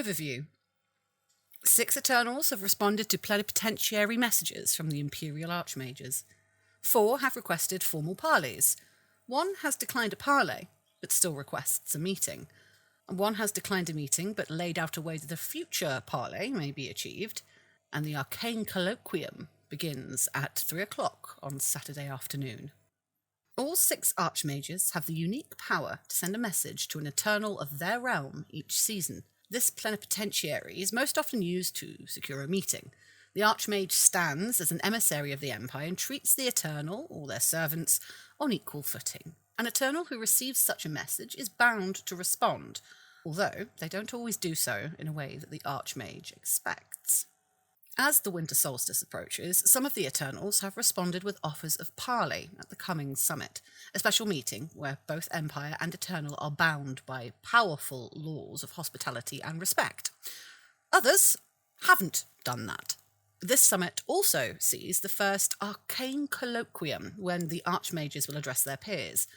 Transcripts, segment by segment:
Overview. 6 Eternals have responded to plenipotentiary messages from the Imperial Archmages. 4 have requested formal parleys. 1 has declined a parley, but still requests a meeting. 1 has declined a meeting, but laid out a way that a future parley may be achieved. And the Arcane Colloquium begins at 3 o'clock on Saturday afternoon. All 6 Archmages have the unique power to send a message to an Eternal of their realm each season. This plenipotentiary is most often used to secure a meeting. The Archmage stands as an emissary of the Empire and treats the Eternal, or their servants, on equal footing. An Eternal who receives such a message is bound to respond, although they don't always do so in a way that the Archmage expects. As the winter solstice approaches, some of the Eternals have responded with offers of parley at the coming summit, a special meeting where both Empire and Eternal are bound by powerful laws of hospitality and respect. Others haven't done that. This summit also sees the first Arcane Colloquium, when the Archmages will address their peers.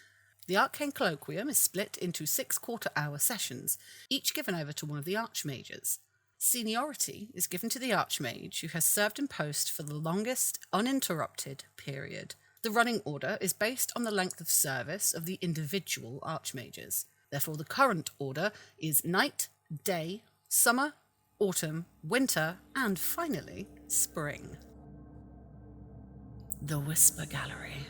The Arcane Colloquium is split into 6 quarter-hour sessions, each given over to one of the Archmages. Seniority is given to the Archmage who has served in post for the longest uninterrupted period. The running order is based on the length of service of the individual Archmages. Therefore, the current order is night, day, summer, autumn, winter, and finally, spring. The Whisper Gallery.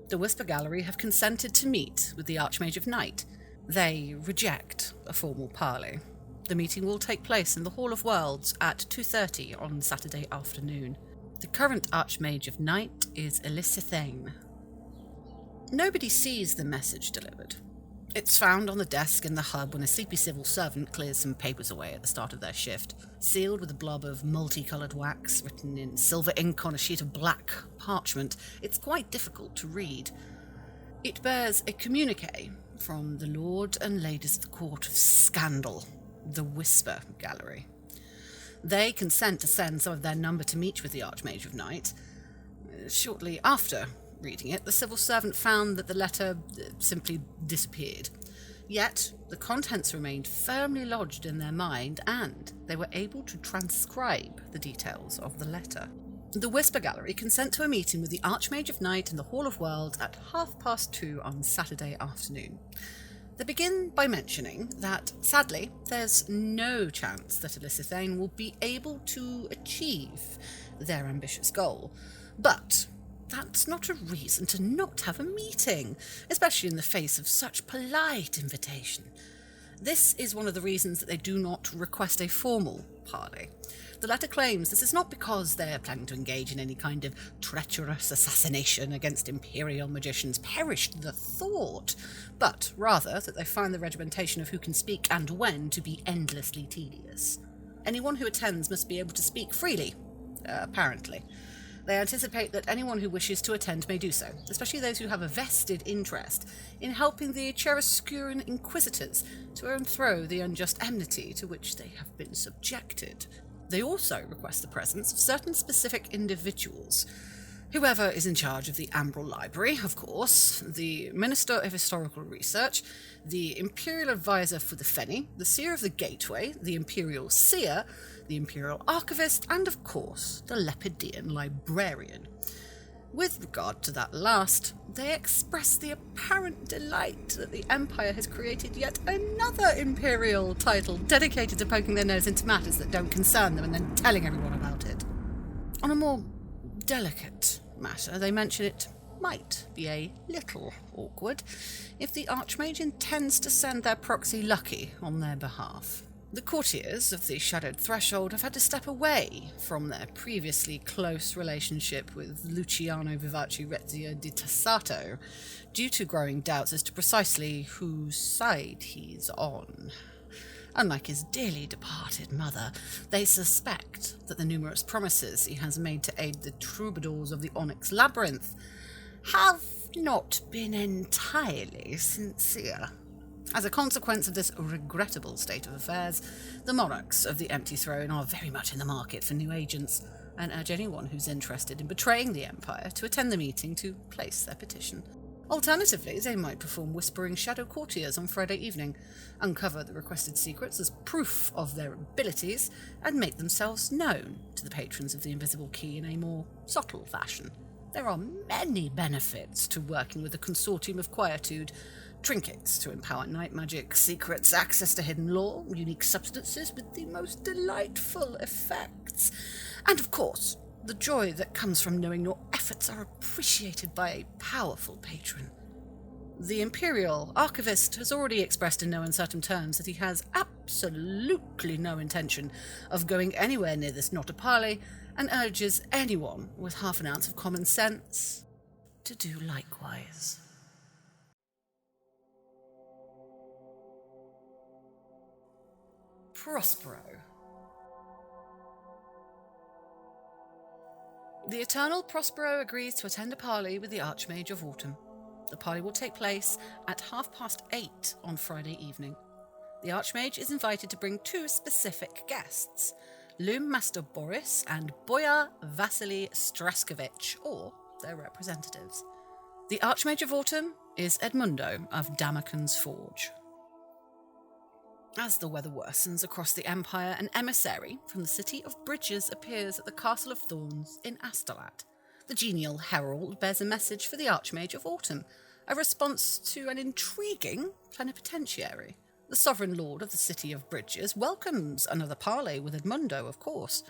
The Whisper Gallery have consented to meet with the Archmage of Night. They reject a formal parley. The meeting will take place in the Hall of Worlds at 2:30 on Saturday afternoon. The current Archmage of Night is Elisithane. Nobody sees the message delivered. It's found on the desk in the hub when a sleepy civil servant clears some papers away at the start of their shift, sealed with a blob of multicoloured wax written in silver ink on a sheet of black parchment. It's quite difficult to read. It bears a communique from the Lord and Ladies of the Court of Scandal, the Whisper Gallery. They consent to send some of their number to meet with the Archmage of Night. Shortly after reading it, the civil servant found that the letter simply disappeared. Yet, the contents remained firmly lodged in their mind, and they were able to transcribe the details of the letter. The Whisper Gallery consent to a meeting with the Archmage of Night in the Hall of Worlds at 2:30 on Saturday afternoon. They begin by mentioning that, sadly, there's no chance that Elisithane will be able to achieve their ambitious goal. But that's not a reason to not have a meeting, especially in the face of such polite invitation. This is one of the reasons that they do not request a formal parley. The letter claims this is not because they're planning to engage in any kind of treacherous assassination against Imperial magicians, perished the thought, but rather that they find the regimentation of who can speak and when to be endlessly tedious. Anyone who attends must be able to speak freely, apparently. They anticipate that anyone who wishes to attend may do so, especially those who have a vested interest in helping the Cheruscuran Inquisitors to overthrow the unjust enmity to which they have been subjected. They also request the presence of certain specific individuals. Whoever is in charge of the Ambral Library, of course, the Minister of Historical Research, the Imperial Advisor for the Feni, the Seer of the Gateway, the Imperial Seer, the Imperial Archivist, and, of course, the Lepidian Librarian. With regard to that last, they express the apparent delight that the Empire has created yet another Imperial title dedicated to poking their nose into matters that don't concern them and then telling everyone about it. On a more delicate matter, they mention it might be a little awkward if the Archmage intends to send their proxy Lucky on their behalf. The courtiers of the Shadowed Threshold have had to step away from their previously close relationship with Luciano Vivace Rezia di Tassato due to growing doubts as to precisely whose side he's on. Unlike his dearly departed mother, they suspect that the numerous promises he has made to aid the troubadours of the Onyx Labyrinth have not been entirely sincere. As a consequence of this regrettable state of affairs, the monarchs of the Empty Throne are very much in the market for new agents, and urge anyone who's interested in betraying the Empire to attend the meeting to place their petition. Alternatively, they might perform whispering shadow courtiers on Friday evening, uncover the requested secrets as proof of their abilities, and make themselves known to the patrons of the Invisible Key in a more subtle fashion. There are many benefits to working with a consortium of quietude. Trinkets to empower night magic, secrets, access to hidden lore, unique substances with the most delightful effects, and of course, the joy that comes from knowing your efforts are appreciated by a powerful patron. The Imperial Archivist has already expressed in no uncertain terms that he has absolutely no intention of going anywhere near this Notapali, and urges anyone with half an ounce of common sense to do likewise. Prospero. The Eternal Prospero agrees to attend a parley with the Archmage of Autumn. The parley will take place at 8:30 on Friday evening. The Archmage is invited to bring two specific guests, Loom Master Boris and Boyar Vasily Straskovich, or their representatives. The Archmage of Autumn is Edmundo of Damaken's Forge. As the weather worsens across the Empire, an emissary from the city of Bridges appears at the Castle of Thorns in Astolat. The genial herald bears a message for the Archmage of Autumn, a response to an intriguing plenipotentiary. The sovereign lord of the city of Bridges welcomes another parley with Edmundo, of course.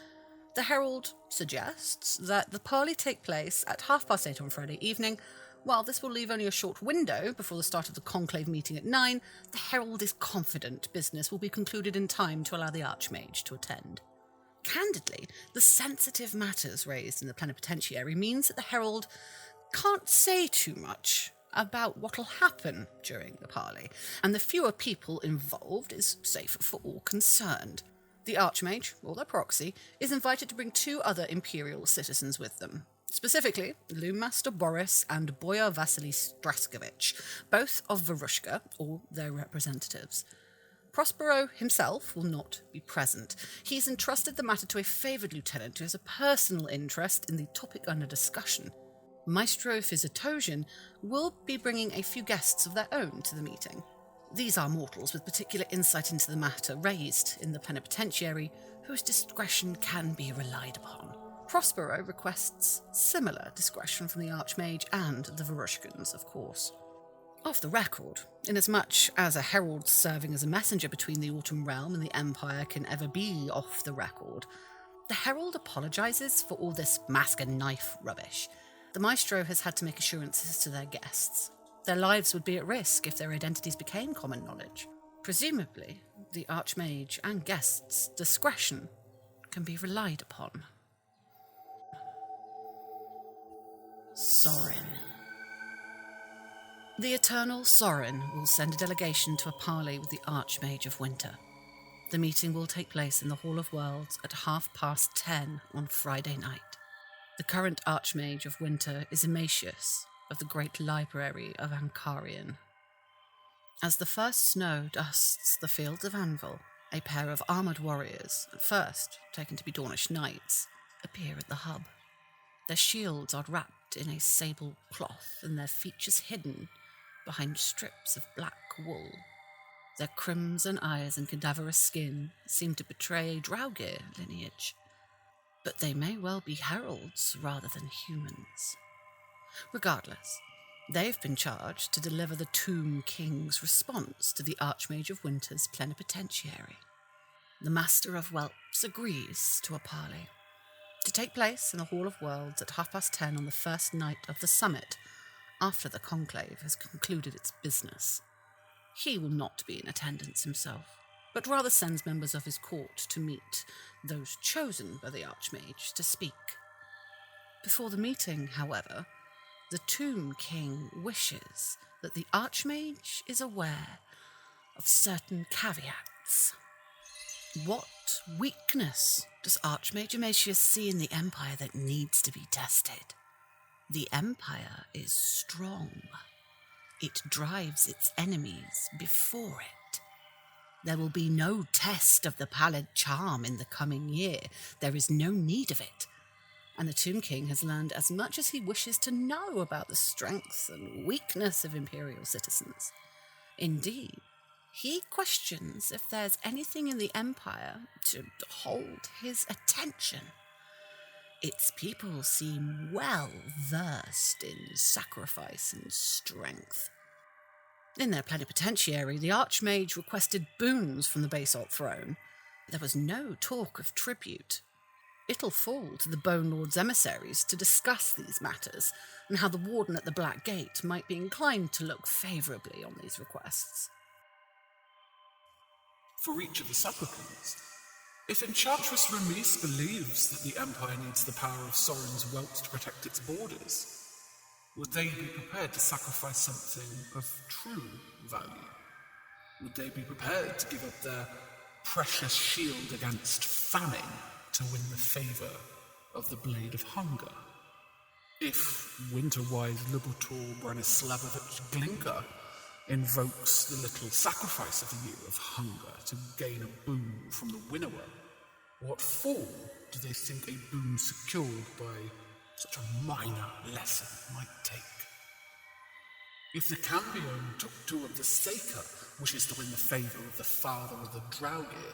The herald suggests that the parley take place at 8:30 on Friday evening. While this will leave only a short window before the start of the conclave meeting at 9, the herald is confident business will be concluded in time to allow the Archmage to attend. Candidly, the sensitive matters raised in the plenipotentiary means that the herald can't say too much about what'll happen during the parley, and the fewer people involved is safer for all concerned. The Archmage, or their proxy, is invited to bring two other Imperial citizens with them. Specifically, Loom Master Boris and Boyar Vasily Straskovich, both of Varushka, or their representatives. Prospero himself will not be present. He's entrusted the matter to a favoured lieutenant who has a personal interest in the topic under discussion. Maestro Physiotosian will be bringing a few guests of their own to the meeting. These are mortals with particular insight into the matter raised in the plenipotentiary, whose discretion can be relied upon. Prospero requests similar discretion from the Archmage and the Varushkans, of course. Off the record, inasmuch as a herald serving as a messenger between the Autumn Realm and the Empire can ever be off the record, the herald apologises for all this mask and knife rubbish. The Maestro has had to make assurances to their guests. Their lives would be at risk if their identities became common knowledge. Presumably, the Archmage and guests' discretion can be relied upon. Sorin. The Eternal Sorin will send a delegation to a parley with the Archmage of Winter. The meeting will take place in the Hall of Worlds at 10:30 on Friday night. The current Archmage of Winter is Ematius of the Great Library of Ankarian. As the first snow dusts the fields of Anvil, a pair of armoured warriors, at first taken to be Dornish knights, appear at the hub. Their shields are wrapped in a sable cloth and their features hidden behind strips of black wool. Their crimson eyes and cadaverous skin seem to betray Draugr lineage, but they may well be heralds rather than humans. Regardless, they've been charged to deliver the Tomb King's response to the Archmage of Winter's plenipotentiary. The Master of Whelps agrees to a parley, to take place in the Hall of Worlds at 10:30 on the first night of the summit, after the conclave has concluded its business. He will not be in attendance himself, but rather sends members of his court to meet those chosen by the Archmage to speak. Before the meeting, however, the Tomb King wishes that the Archmage is aware of certain caveats. What weakness does Archmage Ematius see in the Empire that needs to be tested? The Empire is strong. It drives its enemies before it. There will be no test of the pallid charm in the coming year. There is no need of it. and the Tomb King has learned as much as he wishes to know about the strengths and weakness of Imperial citizens. Indeed, he questions if there's anything in the Empire to hold his attention. Its people seem well versed in sacrifice and strength. In their plenipotentiary, the Archmage requested boons from the Basalt throne. There was no talk of tribute. It'll fall to the Bone Lord's emissaries to discuss these matters, and how the Warden at the Black Gate might be inclined to look favourably on these requests. For each of the supplicants, if Enchantress Remise believes that the Empire needs the power of Sorin's wealth to protect its borders, would they be prepared to sacrifice something of true value? Would they be prepared to give up their precious shield against famine to win the favour of the Blade of Hunger? If Winterwise Lubutor Branislavovich Glinka invokes the little sacrifice of the Year of Hunger to gain a boon from the winnower, what form do they think a boon secured by such a minor lesson might take? If the Cambion Tuktu of the Saker wishes to win the favour of the father of the Draugr,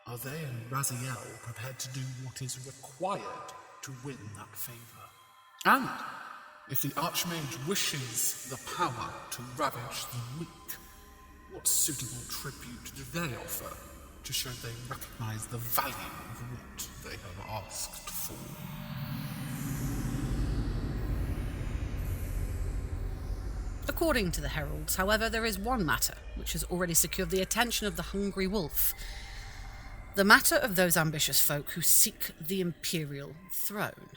are they and Raziel prepared to do what is required to win that favour? And if the Archmage wishes the power to ravage the weak, what suitable tribute do they offer to show they recognise the value of what they have asked for? According to the heralds, however, there is one matter which has already secured the attention of the hungry wolf. The matter of those ambitious folk who seek the imperial throne.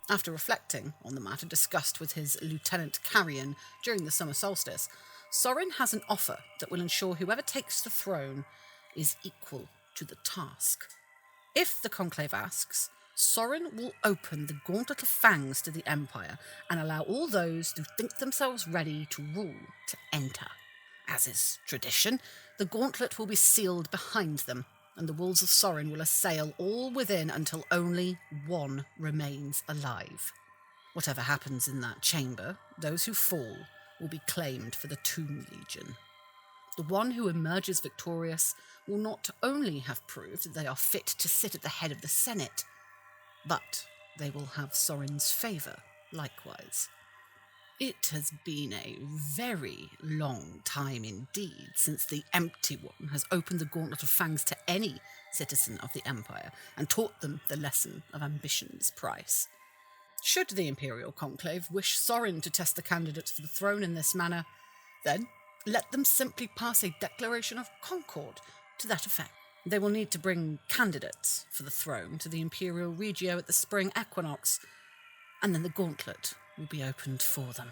After reflecting on the matter discussed with his Lieutenant Carrion during the summer solstice, Sorin has an offer that will ensure whoever takes the throne is equal to the task. If the Conclave asks, Sorin will open the Gauntlet of Fangs to the Empire and allow all those who think themselves ready to rule to enter. As is tradition, the gauntlet will be sealed behind them, and the wolves of Sorin will assail all within until only one remains alive. Whatever happens in that chamber, those who fall will be claimed for the Tomb Legion. The one who emerges victorious will not only have proved that they are fit to sit at the head of the Senate, but they will have Sorin's favour likewise. It has been a very long time indeed since the Empty One has opened the Gauntlet of Fangs to any citizen of the Empire and taught them the lesson of ambition's price. Should the Imperial Conclave wish Sorin to test the candidates for the throne in this manner, then let them simply pass a declaration of concord to that effect. They will need to bring candidates for the throne to the Imperial Regio at the spring equinox, and then the gauntlet will be opened for them.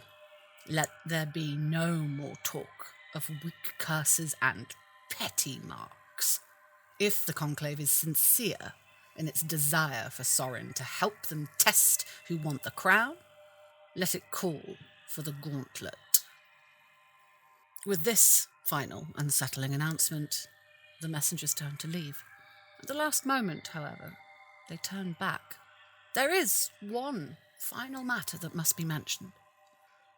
Let there be no more talk of weak curses and petty marks. If the Conclave is sincere in its desire for Sorin to help them test who want the crown, let it call for the gauntlet. With this final unsettling announcement, the messengers turned to leave. At the last moment, however, they turned back. There is one final matter that must be mentioned.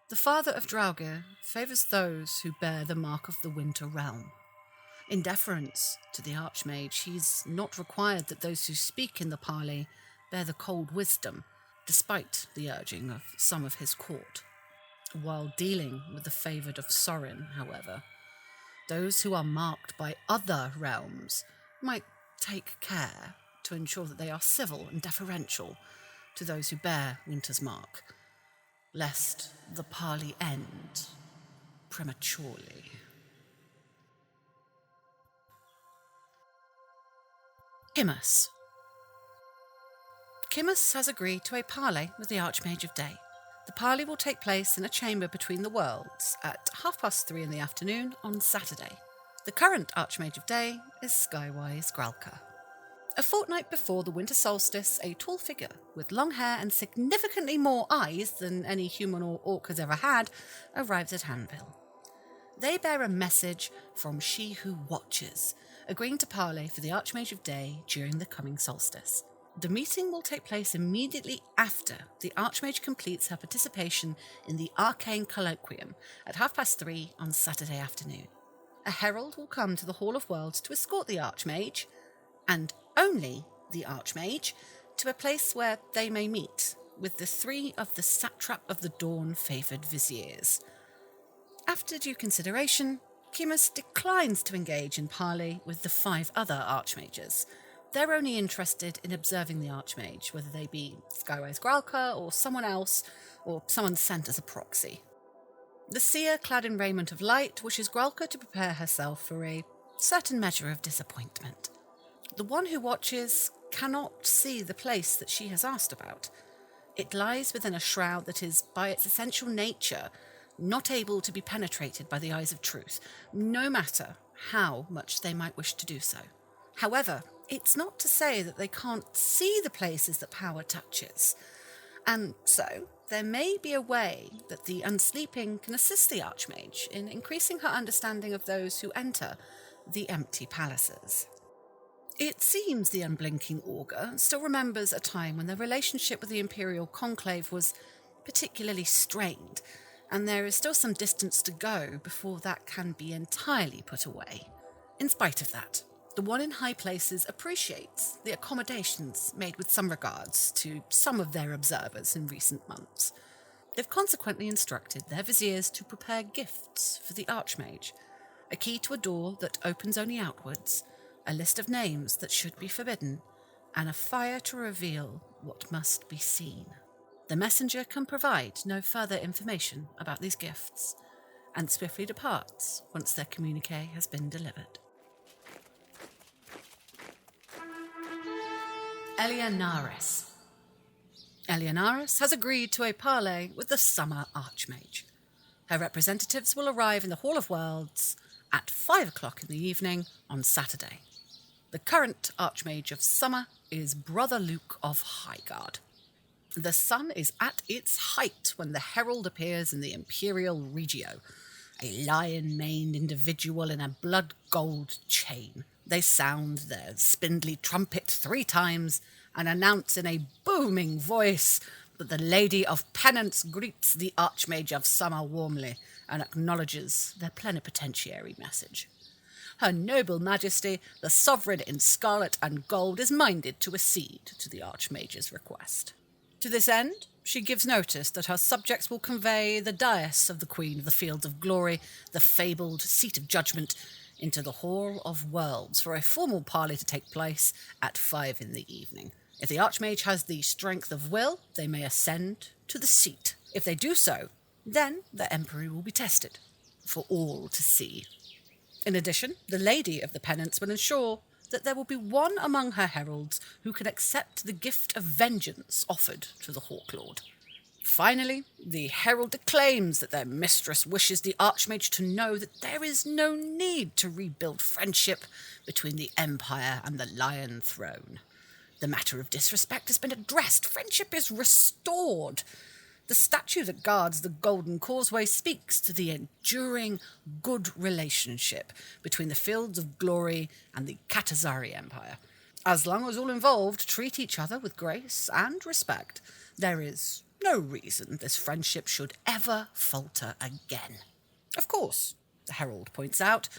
The father of Draugr favours those who bear the mark of the Winter Realm. In deference to the Archmage, he's not required that those who speak in the parley bear the cold wisdom, despite the urging of some of his court. While dealing with the favoured of Sorin, however, those who are marked by other realms might take care to ensure that they are civil and deferential to those who bear Winter's mark, lest the parley end prematurely. Kimus. Kimus has agreed to a parley with the Archmage of Day. The parley will take place in a chamber between the worlds at 3:30 in the afternoon on Saturday. The current Archmage of Day is Skywise Gralka. A fortnight before the winter solstice, a tall figure with long hair and significantly more eyes than any human or orc has ever had arrives at Hanville. They bear a message from She Who Watches, agreeing to parley for the Archmage of Day during the coming solstice. The meeting will take place immediately after the Archmage completes her participation in the Arcane Colloquium at 3:30 on Saturday afternoon. A herald will come to the Hall of Worlds to escort the Archmage, and only the Archmage, to a place where they may meet with the 3 of the Satrap of the Dawn favoured viziers. After due consideration, Kimus declines to engage in parley with the 5 other Archmages. They're only interested in observing the Archmage, whether they be Skyway's Gralka or someone else, or someone sent as a proxy. The seer, clad in raiment of light, wishes Gralka to prepare herself for a certain measure of disappointment. The one who watches cannot see the place that she has asked about. It lies within a shroud that is, by its essential nature, not able to be penetrated by the eyes of truth, no matter how much they might wish to do so. However, it's not to say that they can't see the places that power touches, and so there may be a way that the Unsleeping can assist the Archmage in increasing her understanding of those who enter the empty palaces. It seems the Unblinking Augur still remembers a time when their relationship with the Imperial Conclave was particularly strained, and there is still some distance to go before that can be entirely put away. In spite of that, the one in high places appreciates the accommodations made with some regards to some of their observers in recent months. They've consequently instructed their viziers to prepare gifts for the Archmage, a key to a door that opens only outwards, a list of names that should be forbidden, and a fire to reveal what must be seen. The messenger can provide no further information about these gifts, and swiftly departs once their communique has been delivered. Eleonaris. Eleonaris has agreed to a parley with the Summer Archmage. Her representatives will arrive in the Hall of Worlds at 5 o'clock in the evening on Saturday. The current Archmage of Summer is Brother Luke of Highguard. The sun is at its height when the herald appears in the Imperial Regio, a lion-maned individual in a blood-gold chain. They sound their spindly trumpet 3 times and announce in a booming voice that the Lady of Penance greets the Archmage of Summer warmly and acknowledges their plenipotentiary message. Her noble majesty, the sovereign in scarlet and gold, is minded to accede to the Archmage's request. To this end, she gives notice that her subjects will convey the dais of the Queen of the Fields of Glory, the fabled seat of judgment, into the Hall of Worlds for a formal parley to take place at 5 in the evening. If the Archmage has the strength of will, they may ascend to the seat. If they do so, then the Emperor will be tested, for all to see. In addition, the Lady of the Penance will ensure that there will be one among her heralds who can accept the gift of vengeance offered to the Hawklord. Finally, the herald declaims that their mistress wishes the Archmage to know that there is no need to rebuild friendship between the Empire and the Lion Throne. The matter of disrespect has been addressed. Friendship is restored. The statue that guards the Golden Causeway speaks to the enduring good relationship between the Fields of Glory and the Katazari Empire. As long as all involved treat each other with grace and respect, there is no reason this friendship should ever falter again. Of course, the herald points out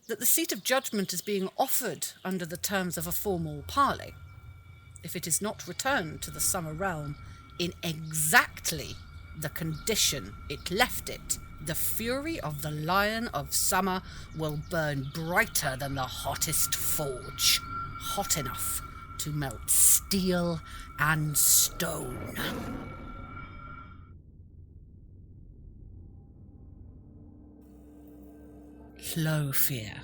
that the seat of judgment is being offered under the terms of a formal parley. If it is not returned to the Summer Realm in exactly the condition it left it, the fury of the Lion of Summer will burn brighter than the hottest forge, hot enough to melt steel and stone. Llofir.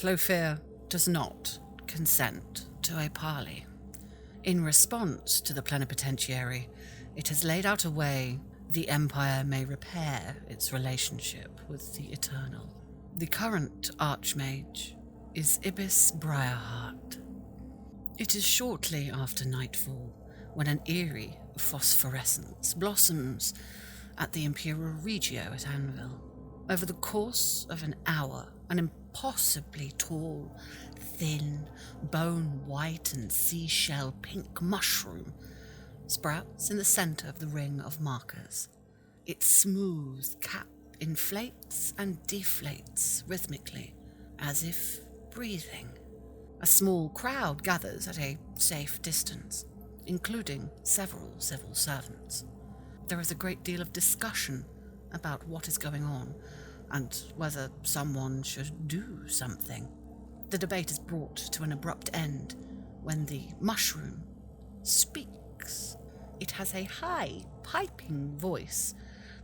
Llofir does not consent to a parley. In response to the plenipotentiary, it has laid out a way the Empire may repair its relationship with the Eternal. The current Archmage is Ibis Briarheart. It is shortly after nightfall when an eerie phosphorescence blossoms at the Imperial Regio at Anvil. Over the course of an hour, an impossibly tall, thin, bone-white and seashell pink mushroom sprouts in the center of the ring of markers. Its smooth cap inflates and deflates rhythmically, as if breathing. A small crowd gathers at a safe distance, including several civil servants. There is a great deal of discussion about what is going on and whether someone should do something. The debate is brought to an abrupt end when the mushroom speaks. It has a high, piping voice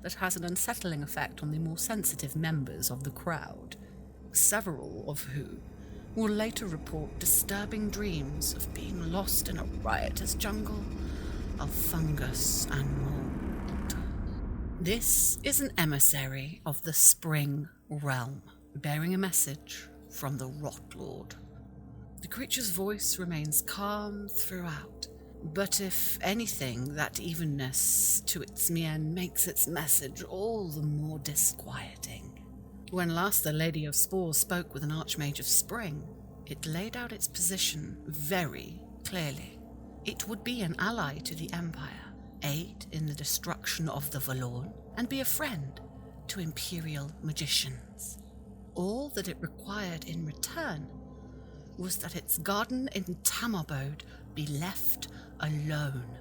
that has an unsettling effect on the more sensitive members of the crowd, several of who will later report disturbing dreams of being lost in a riotous jungle of fungus and mold. This is an emissary of the Spring Realm, bearing a message from the Rot Lord. The creature's voice remains calm throughout, but if anything, that evenness to its mien makes its message all the more disquieting. When last the Lady of Spores spoke with an Archmage of Spring, it laid out its position very clearly. It would be an ally to the Empire, aid in the destruction of the Valorn, and be a friend to Imperial magicians. All that it required in return was that its garden in Tamarbode be left alone.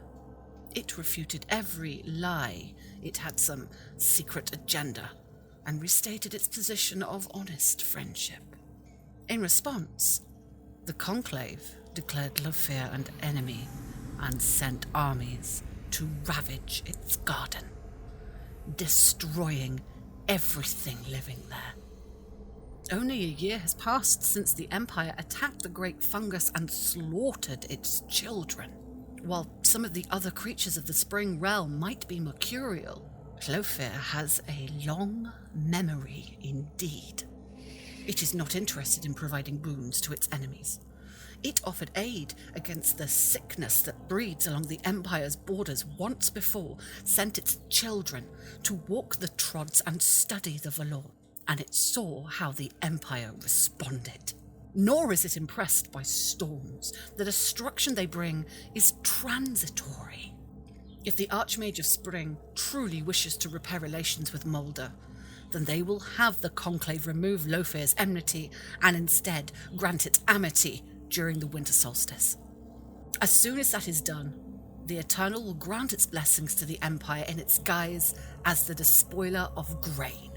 It refuted every lie it had some secret agenda, and restated its position of honest friendship. In response, the Conclave declared Llofir an enemy and sent armies to ravage its garden, destroying everything living there. Only a year has passed since the Empire attacked the great fungus and slaughtered its children. While some of the other creatures of the Spring Realm might be mercurial, Llofir has a long memory indeed. It is not interested in providing boons to its enemies. It offered aid against the sickness that breeds along the Empire's borders once before, sent its children to walk the trods and study the Valorn, and it saw how the Empire responded. Nor is it impressed by storms. The destruction they bring is transitory. If the Archmage of Spring truly wishes to repair relations with Moulder, then they will have the Conclave remove Llofir's enmity and instead grant it amity during the winter solstice. As soon as that is done, the Eternal will grant its blessings to the Empire in its guise as the despoiler of grain.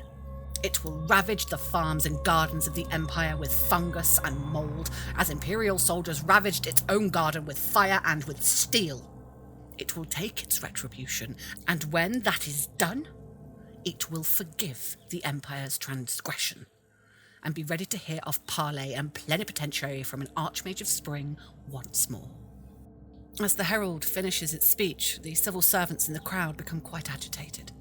It will ravage the farms and gardens of the Empire with fungus and mold, as Imperial soldiers ravaged its own garden with fire and with steel. It will take its retribution, and when that is done, it will forgive the Empire's transgression, and be ready to hear of parley and plenipotentiary from an Archmage of Spring once more. As the herald finishes its speech, the civil servants in the crowd become quite agitated.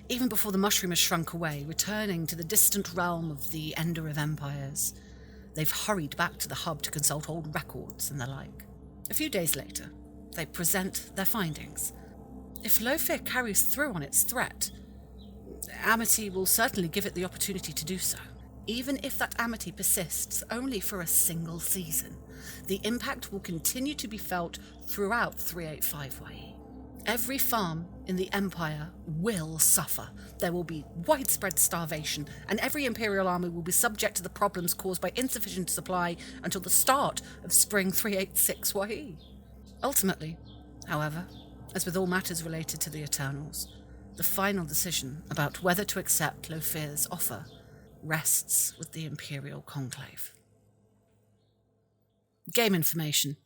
Even before the mushroom has shrunk away, returning to the distant realm of the Ender of Empires, they've hurried back to the hub to consult old records and the like. A few days later, they present their findings. If Llofir carries through on its threat, amity will certainly give it the opportunity to do so. Even if that amity persists only for a single season, the impact will continue to be felt throughout 385YE. Every farm in the Empire will suffer. There will be widespread starvation, and every Imperial army will be subject to the problems caused by insufficient supply until the start of spring 386YE. Ultimately, however, as with all matters related to the Eternals, the final decision about whether to accept Llofir's offer rests with the Imperial Conclave. Game information.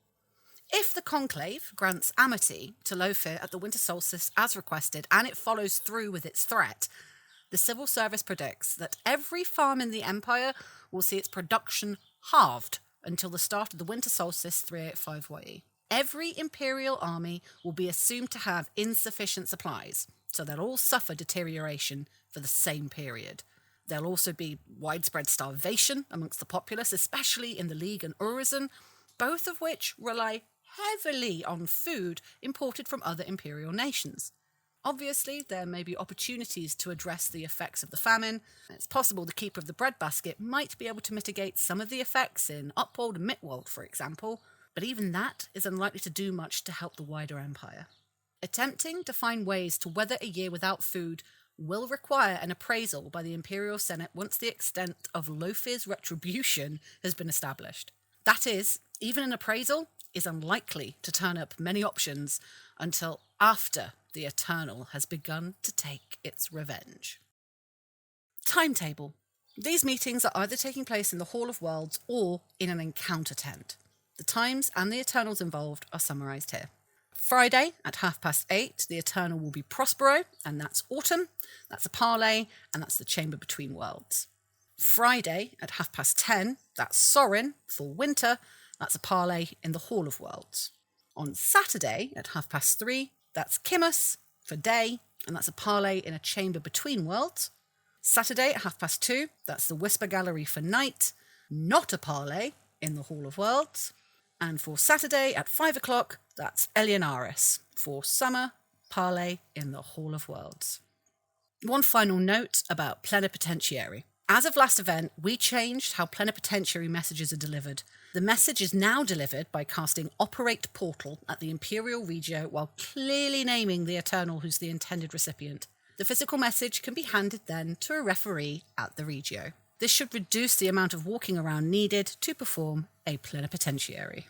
If the Conclave grants amity to Llofir at the winter solstice as requested, and it follows through with its threat, the civil service predicts that every farm in the Empire will see its production halved until the start of the winter solstice 385YE. Every Imperial army will be assumed to have insufficient supplies, so they'll all suffer deterioration for the same period. There'll also be widespread starvation amongst the populace, especially in the League and Urizen, both of which rely heavily on food imported from other Imperial nations. Obviously, there may be opportunities to address the effects of the famine. It's possible the keeper of the breadbasket might be able to mitigate some of the effects in Upwold and Mitwold, for example, but even that is unlikely to do much to help the wider empire. Attempting to find ways to weather a year without food will require an appraisal by the Imperial Senate once the extent of Llofir's retribution has been established. That is, even an appraisal is unlikely to turn up many options until after the Eternal has begun to take its revenge. Timetable. These meetings are either taking place in the Hall of Worlds or in an encounter tent. The times and the Eternals involved are summarised here. Friday at 8:30, the Eternal will be Prospero, and that's autumn. That's a parley, and that's the chamber between worlds. Friday at 10:30, that's Sorin for winter. That's a parley in the Hall of Worlds. On Saturday at 3:30, that's Kimus for day, and that's a parley in a chamber between worlds. Saturday at 2:30, that's the Whisper Gallery for night, not a parley in the Hall of Worlds. And for Saturday at 5 o'clock, that's Eleonaris for summer, parley in the Hall of Worlds. One final note about Plenipotentiary. As of last event, we changed how Plenipotentiary messages are delivered. The message is now delivered by casting Operate Portal at the Imperial Regio while clearly naming the Eternal who's the intended recipient. The physical message can be handed then to a referee at the Regio. This should reduce the amount of walking around needed to perform a Plenipotentiary.